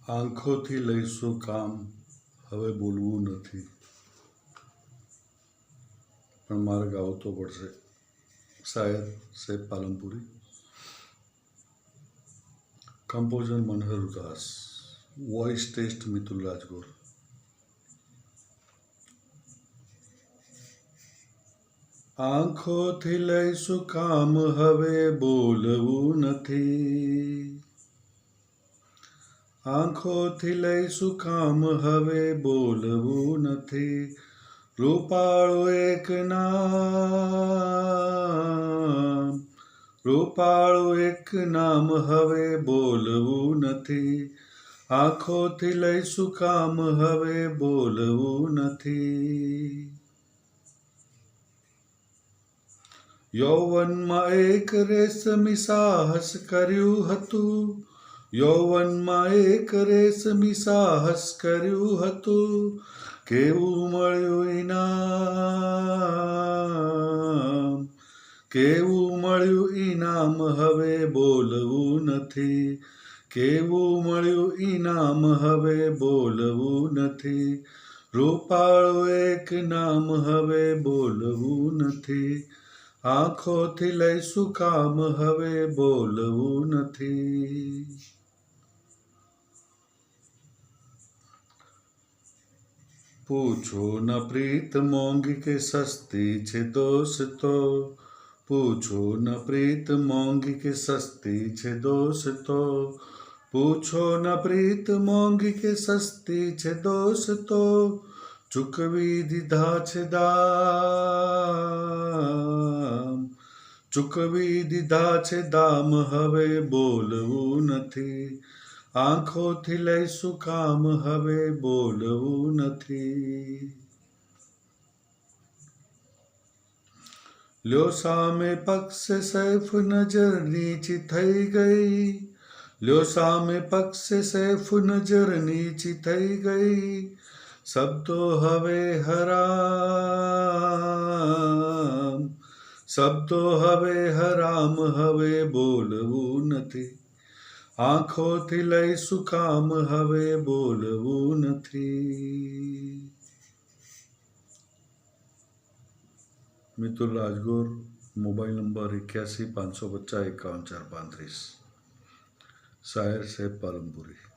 આંખોથી લઈશું કામ, હવે બોલવું નથી, પણ મારે ગાવું તો પડશે. શાયર Saif Palanpuri. Composer Manhar Udhas. Voice test Mitul Rajgor. આંખોથી લઈશું કામ, હવે બોલવું નથી. આંખોથી લઈશું કામ, હવે બોલવું નથી. રૂપાળું એક નામ, રૂપાળું એક નામ, હવે બોલવું નથી. આંખોથી લઈશું કામ, હવે બોલવું નથી. યૌવનમાં એક રેશમી સાહસ કર્યું હતું, યૌવનમાં એક રેશમી સાહસ કર્યું હતું. કેવું મળ્યું ઇનામ, કેવું મળ્યું ઇનામ, હવે બોલવું નથી. કેવું મળ્યું ઇનામ, હવે બોલવું નથી. રૂપાળું એક નામ, હવે બોલવું નથી. આંખોથી લઈશું કામ, હવે બોલવું નથી. પૂછો ન પ્રીત મોંઘી કે સસ્તી છે દોસ્તો, પૂછો ન પ્રીત મોંઘી કે સસ્તી છે દોસ્તો. પૂછો ન પ્રીત મોંઘી કે સસ્તી છે દોસ્તો. ચૂકવી દીધા છે દામ, ચૂકવી દીધા છે દામ, હવે બોલવું નથી. આંખોથી લઈશું કામ, હવે બોલવું નથી. લ્યો સામે પક્ષે સૈફ નજર નીચી થઈ ગઈ, લ્યો સામે પક્ષે સૈફ નજર નીચી થઈ ગઈ. શબ્દો હવે હરામ, શબ્દો હવે હરામ, હવે બોલવું નથી. આંખોથી લઈશું કામ, હવે બોલવું નથી. મિતુલ રાજગોર. Mobile number 81 550 51 435. શાયર સૈફ પાલનપુરી.